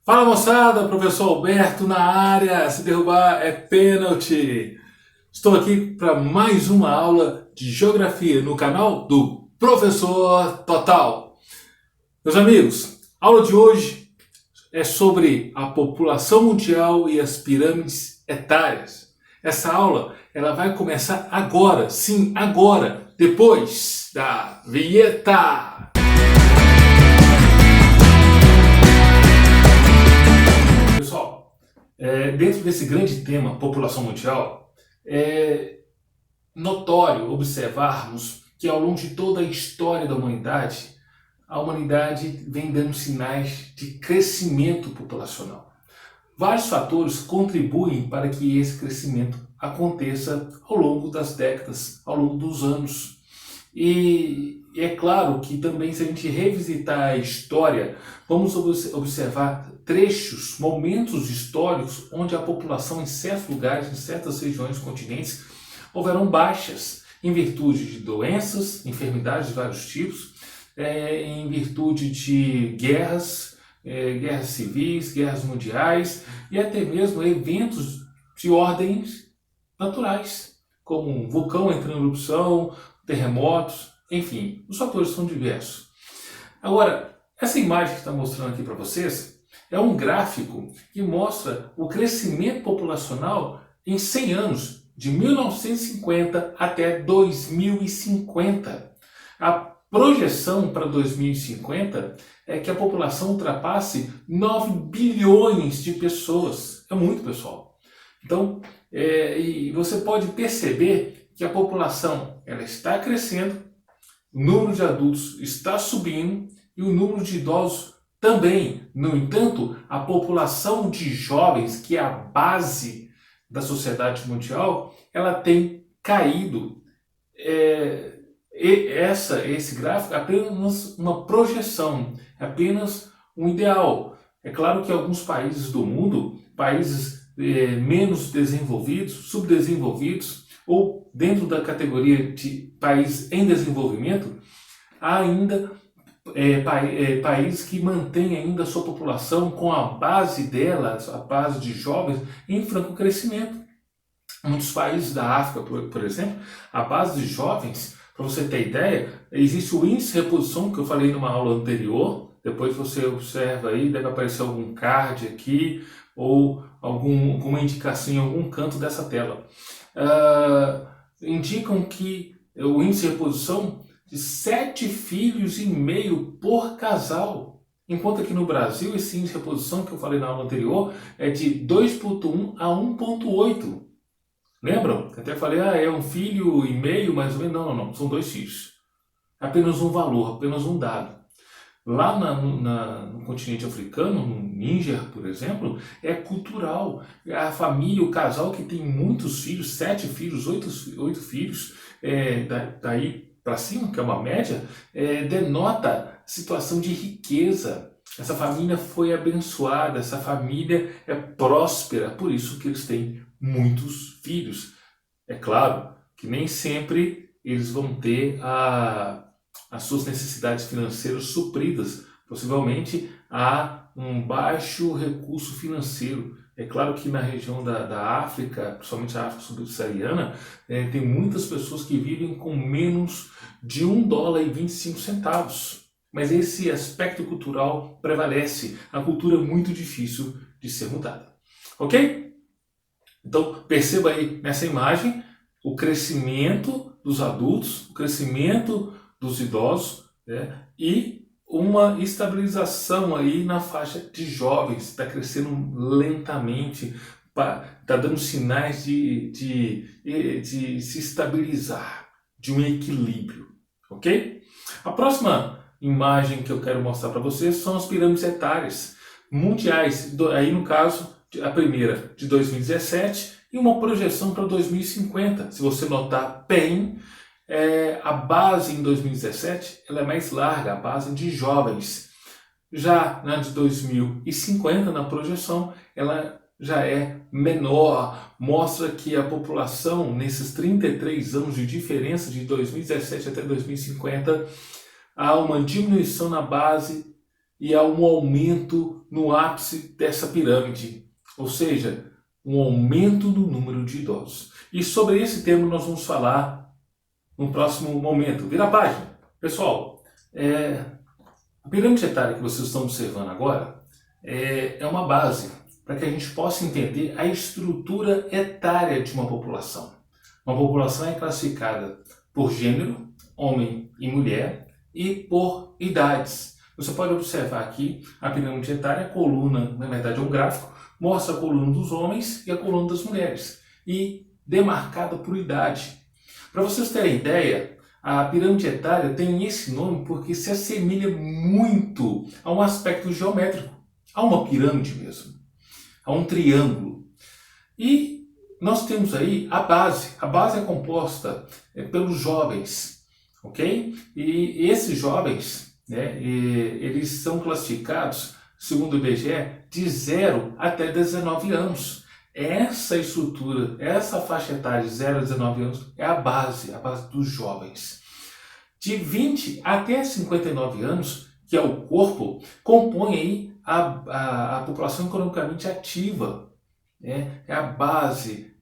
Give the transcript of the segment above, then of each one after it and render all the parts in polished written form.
Fala moçada, professor Alberto na área. Se derrubar é pênalti. Estou aqui para mais uma aula de geografia no canal do Professor Total. Meus amigos, a aula de hoje é sobre a população mundial e as pirâmides etárias. Essa aula ela vai começar agora, sim, agora, depois da vinheta. Pessoal, dentro desse grande tema, população mundial, é notório observarmos que ao longo de toda a história da humanidade, a humanidade vem dando sinais de crescimento populacional. Vários fatores contribuem para que esse crescimento aconteça ao longo das décadas, ao longo dos anos. E é claro que também, se a gente revisitar a história, vamos observar trechos, momentos históricos onde a população em certos lugares, em certas regiões, continentes, houveram baixas em virtude de doenças, enfermidades de vários tipos, em virtude de guerras, guerras civis, guerras mundiais e até mesmo eventos de ordens naturais, como um vulcão entrando em erupção, terremotos, enfim, os fatores são diversos. Agora, essa imagem que está mostrando aqui para vocês é um gráfico que mostra o crescimento populacional em 100 anos, de 1950 até 2050. A projeção para 2050 é que a população ultrapasse 9 bilhões de pessoas. É muito, pessoal. Então, e você pode perceber que a população ela está crescendo, o número de adultos está subindo e o número de idosos também. No entanto, a população de jovens, que é a base da sociedade mundial, ela tem caído. Esse gráfico é apenas uma projeção, é apenas um ideal. É claro que alguns países do mundo, países menos desenvolvidos, subdesenvolvidos, ou dentro da categoria de países em desenvolvimento, há ainda países que mantêm ainda a sua população com a base delas, a base de jovens, em franco crescimento. Muitos países da África, por exemplo, a base de jovens, para você ter ideia, existe o índice de reposição, que eu falei numa aula anterior, depois você observa aí, deve aparecer algum card aqui, ou alguma indicação em algum canto dessa tela. Indicam que o índice de reposição de 7,5 filhos por casal. Enquanto aqui no Brasil, esse índice de reposição que eu falei na aula anterior é de 2,1 a 1,8. Lembram? Até falei, é 1,5 filho, mais ou menos. Não, são 2 filhos. Apenas um valor, apenas um dado. Lá no continente africano, no Níger, por exemplo, é cultural. A família, o casal que tem muitos filhos, 7 filhos, 8 filhos, daí para cima, que é uma média, denota situação de riqueza. Essa família foi abençoada, essa família é próspera, por isso que eles têm muitos filhos. É claro que nem sempre eles vão ter as suas necessidades financeiras supridas. Possivelmente há um baixo recurso financeiro. É claro que na região da África, principalmente a África subsaariana, tem muitas pessoas que vivem com menos de $1,25. Mas esse aspecto cultural prevalece. A cultura é muito difícil de ser mudada. Ok? Então perceba aí nessa imagem o crescimento dos adultos, o crescimento dos idosos, né? E uma estabilização aí na faixa de jovens, está crescendo lentamente, está dando sinais de se estabilizar, de um equilíbrio, ok? A próxima imagem que eu quero mostrar para vocês são as pirâmides etárias mundiais, aí no caso a primeira de 2017 e uma projeção para 2050. Se você notar bem, a base em 2017 ela é mais larga, a base de jovens. Já na de 2050, na projeção, ela já é menor, mostra que a população, nesses 33 anos de diferença de 2017 até 2050, há uma diminuição na base e há um aumento no ápice dessa pirâmide, ou seja, um aumento no número de idosos. E sobre esse tema nós vamos falar no próximo momento. Vira a página. Pessoal, a pirâmide etária que vocês estão observando agora é uma base para que a gente possa entender a estrutura etária de uma população. Uma população é classificada por gênero, homem e mulher, e por idades. Você pode observar aqui a pirâmide etária, a coluna, na verdade é um gráfico, mostra a coluna dos homens e a coluna das mulheres, e demarcada por idade. Para vocês terem ideia, a pirâmide etária tem esse nome porque se assemelha muito a um aspecto geométrico, a uma pirâmide mesmo, a um triângulo. E nós temos aí a base. A base é composta pelos jovens, ok? E esses jovens, né, eles são classificados, segundo o IBGE, de 0 até 19 anos. Essa estrutura, essa faixa etária de 0 a 19 anos é a base dos jovens. De 20 até 59 anos, que é o corpo, compõe aí a população economicamente ativa. É a base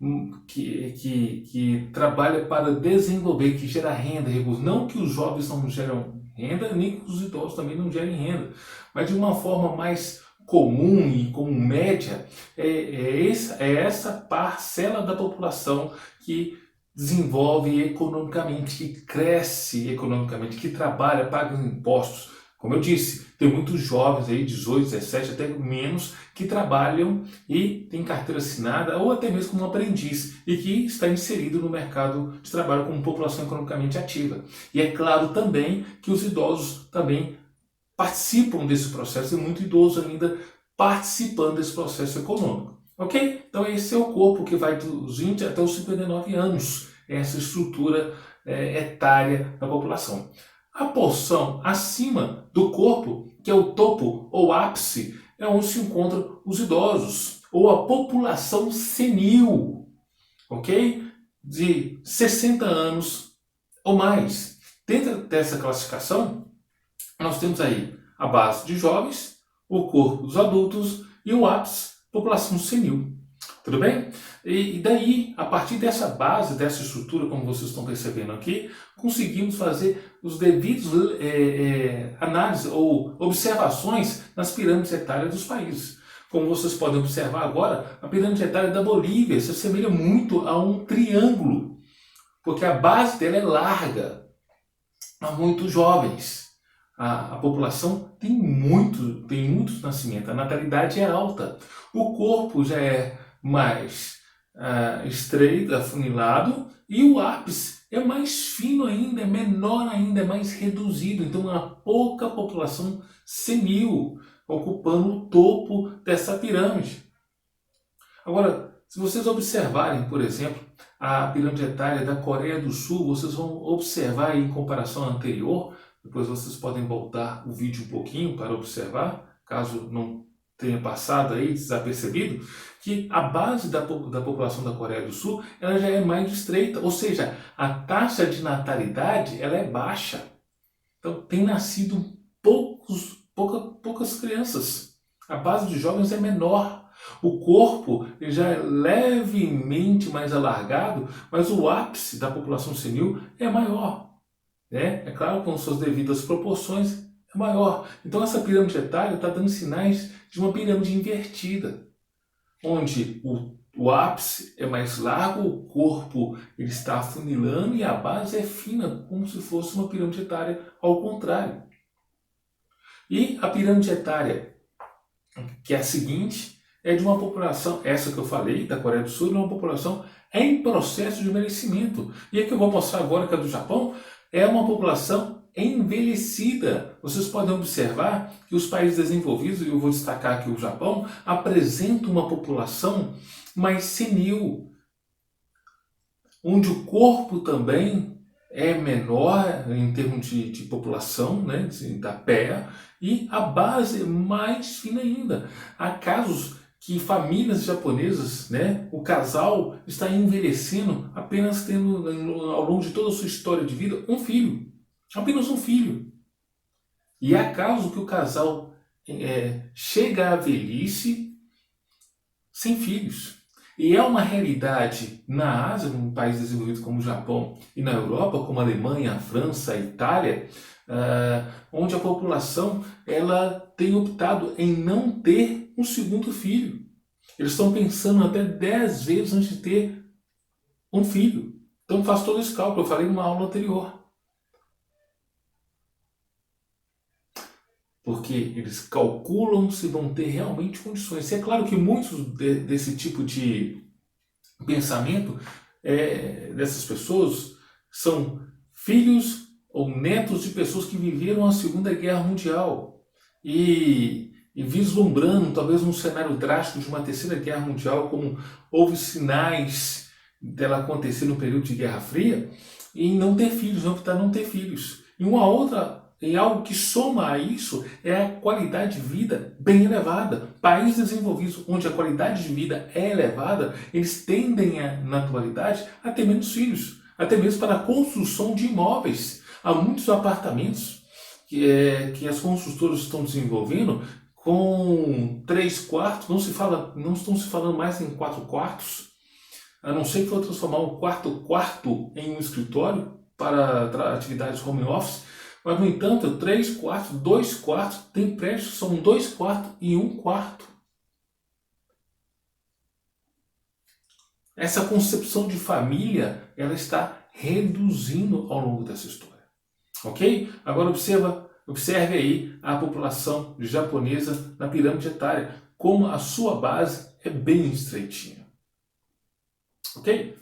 que trabalha para desenvolver, que gera renda, recursos. Não que os jovens não geram renda, nem que os idosos também não gerem renda, mas de uma forma mais comum e como média, essa parcela da população que desenvolve economicamente, que cresce economicamente, que trabalha, paga impostos. Como eu disse, tem muitos jovens aí, 18, 17, até menos, que trabalham e têm carteira assinada ou até mesmo como aprendiz e que está inserido no mercado de trabalho como população economicamente ativa. E é claro também que os idosos também participam desse processo, e muito idoso ainda participando desse processo econômico. Ok? Então esse é o corpo que vai dos 20 até os 59 anos, essa estrutura etária da população. A porção acima do corpo, que é o topo ou ápice, é onde se encontram os idosos, ou a população senil, ok? De 60 anos ou mais. Dentro dessa classificação, nós temos aí a base de jovens, o corpo dos adultos e o ápice, população senil. Tudo bem? E daí, a partir dessa base, dessa estrutura, como vocês estão percebendo aqui, conseguimos fazer os devidos análises ou observações nas pirâmides etárias dos países. Como vocês podem observar agora, a pirâmide etária da Bolívia se assemelha muito a um triângulo, porque a base dela é larga, há muitos jovens. A população tem muitos nascimentos, a natalidade é alta. O corpo já é mais estreito, afunilado, e o ápice é mais fino ainda, é menor ainda, é mais reduzido. Então há pouca população senil ocupando o topo dessa pirâmide. Agora, se vocês observarem, por exemplo, a pirâmide etária da Coreia do Sul, vocês vão observar aí, em comparação à anterior, depois vocês podem voltar o vídeo um pouquinho para observar, caso não tenha passado aí desapercebido, que a base da população da Coreia do Sul ela já é mais estreita, ou seja, a taxa de natalidade ela é baixa. Então tem nascido poucas crianças. A base de jovens é menor. O corpo já é levemente mais alargado, mas o ápice da população senil é maior. É claro, com suas devidas proporções, é maior. Então essa pirâmide etária está dando sinais de uma pirâmide invertida, onde o ápice é mais largo, o corpo ele está afunilando e a base é fina, como se fosse uma pirâmide etária ao contrário. E a pirâmide etária, que é a seguinte, é de uma população, essa que eu falei, da Coreia do Sul, de uma população em processo de envelhecimento. E a que eu vou mostrar agora, que é do Japão, é uma população envelhecida. Vocês podem observar que os países desenvolvidos, e eu vou destacar aqui o Japão, apresentam uma população mais senil, onde o corpo também é menor em termos de população, né, da pé, e a base é mais fina ainda. Há casos que famílias japonesas, né, o casal está envelhecendo apenas tendo, ao longo de toda a sua história de vida, um filho. Apenas um filho. E há casos que o casal chega à velhice sem filhos. E é uma realidade na Ásia, num país desenvolvido como o Japão, e na Europa, como a Alemanha, a França, a Itália, onde a população ela tem optado em não ter um segundo filho. Eles estão pensando até 10 vezes antes de ter um filho. Então faz todo esse cálculo, eu falei numa aula anterior. Porque eles calculam se vão ter realmente condições. E é claro que muitos desse tipo de pensamento dessas pessoas são filhos ou netos de pessoas que viveram a Segunda Guerra Mundial e vislumbrando talvez um cenário drástico de uma Terceira Guerra Mundial, como houve sinais dela acontecer no período de Guerra Fria, e não ter filhos, não optar não ter filhos. E algo que soma a isso é a qualidade de vida bem elevada. Países desenvolvidos onde a qualidade de vida é elevada, eles tendem, na atualidade, a ter menos filhos, até mesmo para a construção de imóveis. Há muitos apartamentos que as construtoras estão desenvolvendo com 3 quartos, não estão se falando mais em 4 quartos, a não ser que for transformar um quarto em um escritório para atividades home office. Mas, no entanto, 3 quartos, 2 quartos, tem prédios que são 2 quartos e 1 quarto. Essa concepção de família, ela está reduzindo ao longo dessa história. Ok? Agora observe aí a população japonesa na pirâmide etária, como a sua base é bem estreitinha. Ok?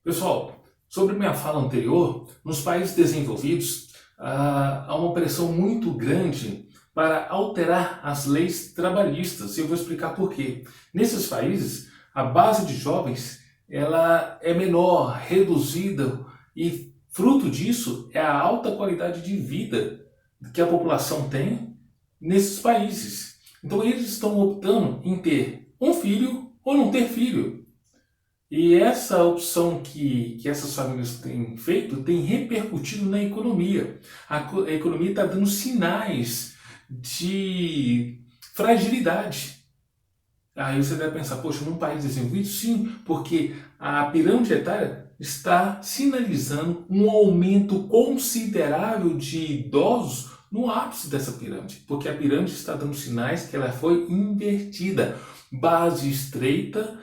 Pessoal, sobre minha fala anterior, nos países desenvolvidos, há uma pressão muito grande para alterar as leis trabalhistas. E eu vou explicar por quê. Nesses países, a base de jovens ela é menor, reduzida, e fruto disso é a alta qualidade de vida que a população tem nesses países. Então eles estão optando em ter um filho ou não ter filho. E essa opção que essas famílias têm feito tem repercutido na economia. A economia está dando sinais de fragilidade. Aí você deve pensar, poxa, num país desenvolvido? Sim, porque a pirâmide etária está sinalizando um aumento considerável de idosos no ápice dessa pirâmide, porque a pirâmide está dando sinais que ela foi invertida. Base estreita,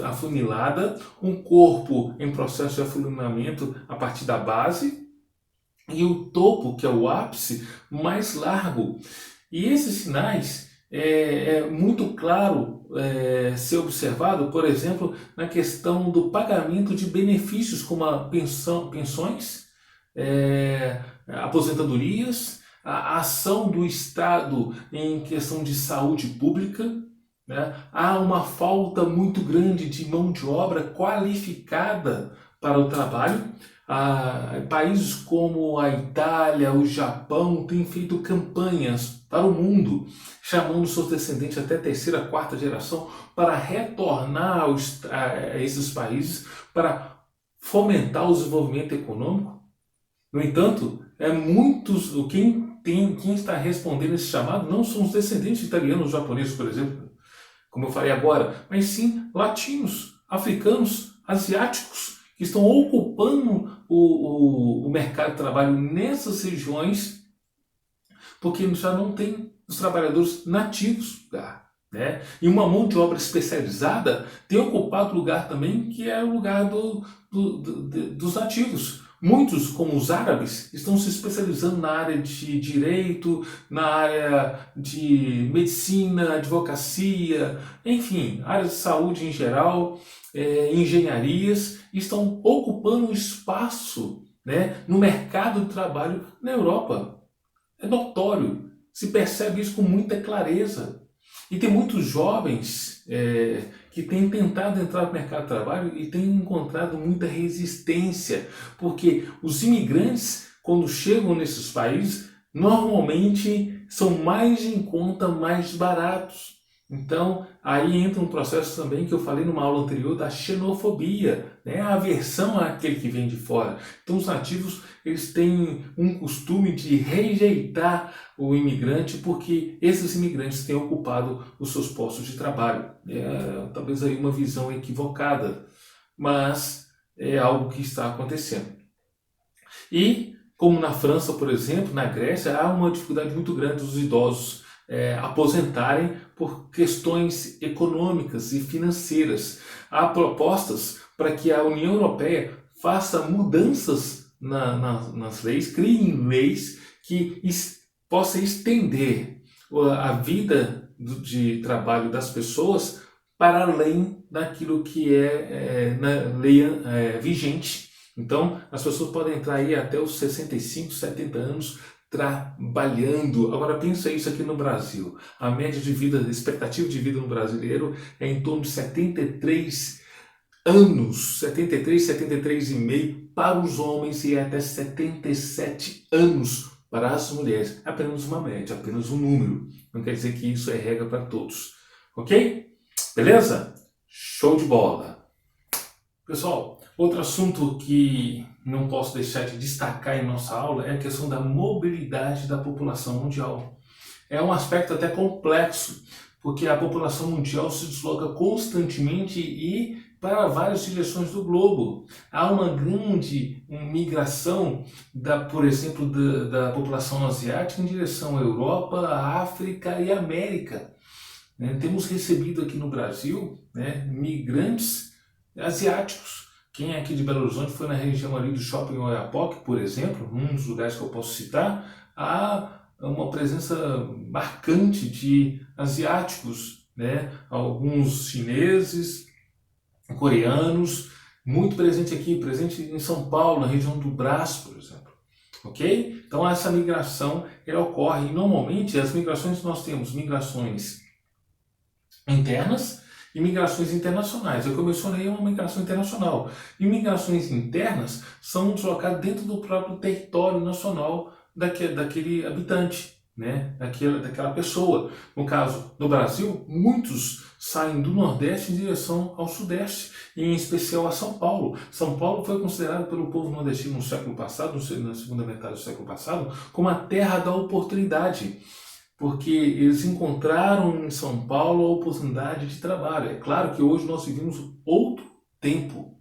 afunilada, um corpo em processo de afunilamento a partir da base, e o topo, que é o ápice, mais largo. E esses sinais é muito claro ser observado, por exemplo, na questão do pagamento de benefícios como a pensões, aposentadorias, a ação do Estado em questão de saúde pública, né? Há uma falta muito grande de mão de obra qualificada para o trabalho. Países como a Itália, o Japão têm feito campanhas para o mundo, chamando seus descendentes até terceira, quarta geração para retornar a esses países para fomentar o desenvolvimento econômico. No entanto, quem está respondendo esse chamado não são os descendentes italianos, japoneses, por exemplo, como eu falei agora, mas sim latinos, africanos, asiáticos, que estão ocupando o mercado de trabalho nessas regiões, porque já não tem os trabalhadores nativos lá, né? E uma mão de obra especializada tem ocupado o lugar também, que é o lugar dos nativos. Muitos, como os árabes, estão se especializando na área de direito, na área de medicina, advocacia, enfim, áreas de saúde em geral, engenharias, estão ocupando um espaço, né, no mercado de trabalho na Europa. É notório, se percebe isso com muita clareza. E tem muitos jovens que têm tentado entrar no mercado de trabalho e têm encontrado muita resistência, porque os imigrantes, quando chegam nesses países, normalmente são mais em conta, mais baratos. Então, aí entra um processo também que eu falei numa aula anterior da xenofobia, né? A aversão àquele que vem de fora. Então, os nativos, eles têm um costume de rejeitar o imigrante porque esses imigrantes têm ocupado os seus postos de trabalho. Talvez aí uma visão equivocada, mas é algo que está acontecendo. E, como na França, por exemplo, na Grécia, há uma dificuldade muito grande dos idosos aposentarem por questões econômicas e financeiras. Há propostas para que a União Europeia faça mudanças nas leis, criem leis que possa estender a vida de trabalho das pessoas para além daquilo que na lei vigente. Então, as pessoas podem entrar aí até os 65, 70 anos trabalhando. Agora pensa isso aqui no Brasil. A média de vida, a expectativa de vida no brasileiro é em torno de 73 anos, 73 e meio para os homens e até 77 anos para as mulheres. Apenas uma média, apenas um número. Não quer dizer que isso é regra para todos. Ok? Beleza? Show de bola! Pessoal, outro assunto que não posso deixar de destacar em nossa aula é a questão da mobilidade da população mundial. É um aspecto até complexo, porque a população mundial se desloca constantemente e para várias direções do globo. Há uma grande migração, por exemplo, da população asiática em direção à Europa, à África e América. Temos recebido aqui no Brasil migrantes asiáticos. Quem é aqui de Belo Horizonte foi na região ali do Shopping Oiapoque, por exemplo, um dos lugares que eu posso citar, há uma presença marcante de asiáticos, alguns chineses, coreanos, muito presente aqui, presente em São Paulo, na região do Brás, por exemplo. Ok? Então essa migração ela ocorre e normalmente as migrações nós temos migrações internas e migrações internacionais. Eu mencionei uma migração internacional. E migrações internas são deslocadas dentro do próprio território nacional daquele habitante, daquela pessoa. No caso do Brasil, muitos saem do Nordeste em direção ao Sudeste, e em especial a São Paulo. São Paulo foi considerado pelo povo nordestino no século passado, na segunda metade do século passado, como a terra da oportunidade, porque eles encontraram em São Paulo a oportunidade de trabalho. É claro que hoje nós vivemos outro tempo.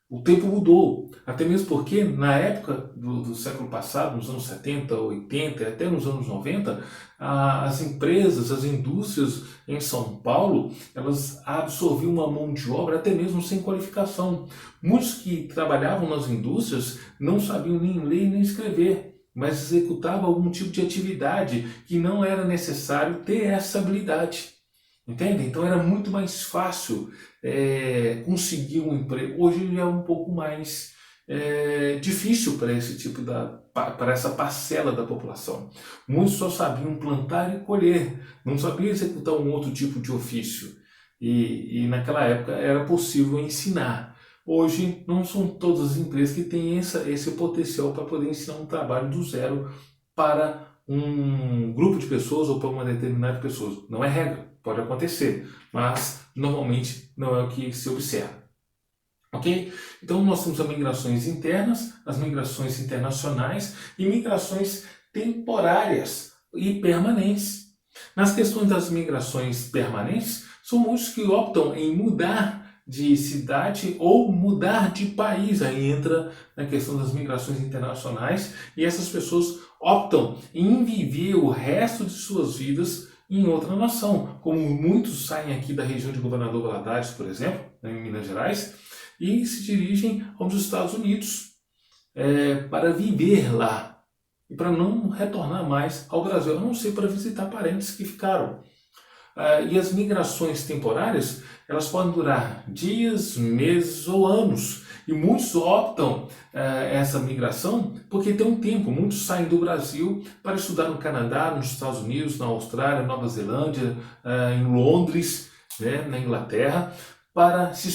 O tempo mudou, até mesmo porque na época do século passado, nos anos 70, 80 e até nos anos 90, as empresas, as indústrias em São Paulo, elas absorviam uma mão de obra até mesmo sem qualificação. Muitos que trabalhavam nas indústrias não sabiam nem ler nem escrever, mas executava algum tipo de atividade que não era necessário ter essa habilidade. Entende? Então era muito mais fácil conseguir um emprego. Hoje é um pouco mais difícil para esse tipo para essa parcela da população. Muitos só sabiam plantar e colher, não sabiam executar um outro tipo de ofício. E naquela época era possível ensinar. Hoje não são todas as empresas que têm esse potencial para poder ensinar um trabalho do zero para um grupo de pessoas ou para uma determinada pessoa. Não é regra, pode acontecer, mas normalmente não é o que se observa. Ok? Então nós temos as migrações internas, as migrações internacionais e migrações temporárias e permanentes. Nas questões das migrações permanentes, são muitos que optam em mudar de cidade ou mudar de país. Aí entra na questão das migrações internacionais e essas pessoas optam em viver o resto de suas vidas em outra nação, como muitos saem aqui da região de Governador Valadares, por exemplo, em Minas Gerais, e se dirigem aos Estados Unidos para viver lá e para não retornar mais ao Brasil, a não ser para visitar parentes que ficaram. E as migrações temporárias, elas podem durar dias, meses ou anos. E muitos optam essa migração porque tem um tempo. Muitos saem do Brasil para estudar no Canadá, nos Estados Unidos, na Austrália, Nova Zelândia, em Londres, na Inglaterra, para se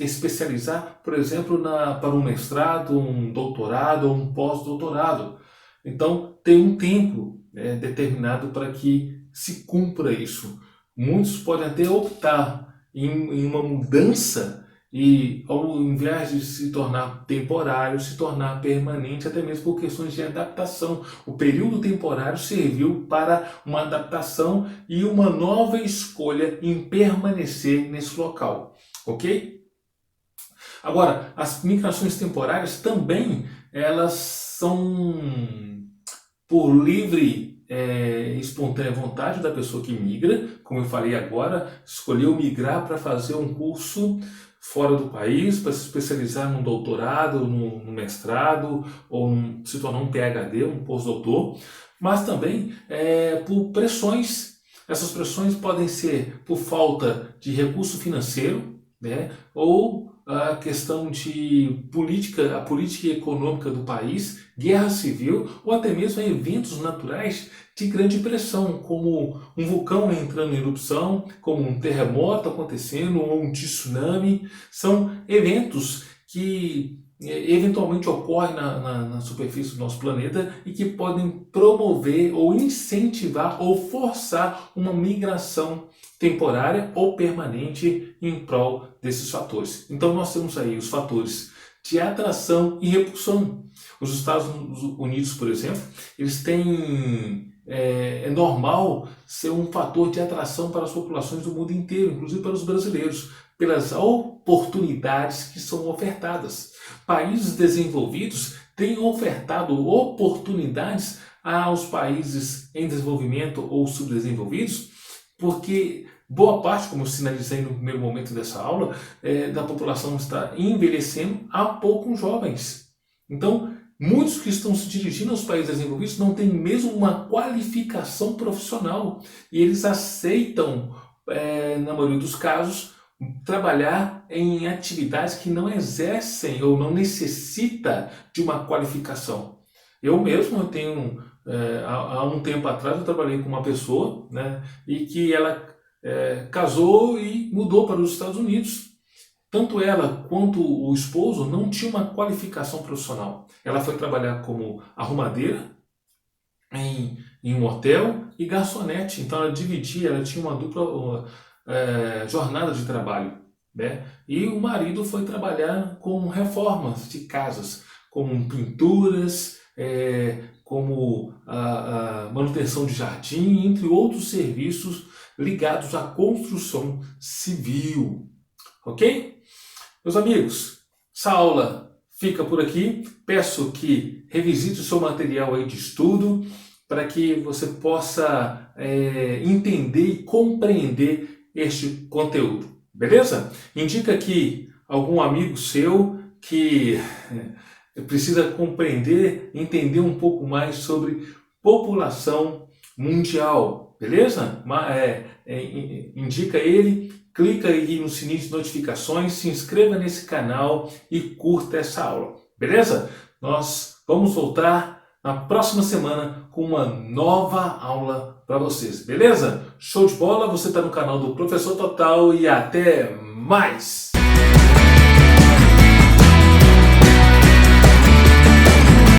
especializar, por exemplo, para um mestrado, um doutorado ou um pós-doutorado. Então, tem um tempo determinado para que se cumpra isso. Muitos podem até optar em uma mudança e, ao invés de se tornar temporário, se tornar permanente, até mesmo por questões de adaptação. O período temporário serviu para uma adaptação e uma nova escolha em permanecer nesse local, ok? Agora, as migrações temporárias também, elas são por livre espontânea vontade da pessoa que migra, como eu falei agora, escolheu migrar para fazer um curso fora do país, para se especializar num doutorado, no mestrado, ou se tornar um PhD, um pós-doutor, mas também por pressões. Essas pressões podem ser por falta de recurso financeiro, né, ou a questão de política, a política econômica do país, guerra civil ou até mesmo eventos naturais de grande pressão, como um vulcão entrando em erupção, como um terremoto acontecendo ou um tsunami. São eventos que eventualmente ocorrem na superfície do nosso planeta e que podem promover ou incentivar ou forçar uma migração temporária ou permanente em prol desses fatores. Então nós temos aí os fatores de atração e repulsão. Os Estados Unidos, por exemplo, eles têm é normal ser um fator de atração para as populações do mundo inteiro, inclusive para os brasileiros, pelas oportunidades que são ofertadas. Países desenvolvidos têm ofertado oportunidades aos países em desenvolvimento ou subdesenvolvidos, porque boa parte, como eu sinalizei no primeiro momento dessa aula, da população está envelhecendo há poucos jovens. Então, muitos que estão se dirigindo aos países desenvolvidos não têm mesmo uma qualificação profissional e eles aceitam, na maioria dos casos, trabalhar em atividades que não exercem ou não necessita de uma qualificação. Eu mesmo tenho, há um tempo atrás, eu trabalhei com uma pessoa, né, e que ela casou e mudou para os Estados Unidos. Tanto ela quanto o esposo não tinham uma qualificação profissional. Ela foi trabalhar como arrumadeira em um hotel e garçonete. Então ela dividia, ela tinha uma dupla jornada de trabalho, né? E o marido foi trabalhar com reformas de casas, como pinturas, como a manutenção de jardim, entre outros serviços ligados à construção civil. Ok? Meus amigos, essa aula fica por aqui. Peço que revisite o seu material aí de estudo para que você possa entender e compreender este conteúdo. Beleza? Indica aqui algum amigo seu que precisa compreender, entender um pouco mais sobre população mundial. Beleza? Indica ele. Clica aí no sininho de notificações, se inscreva nesse canal e curta essa aula, beleza? Nós vamos voltar na próxima semana com uma nova aula para vocês, beleza? Show de bola, você está no canal do Professor Total e até mais!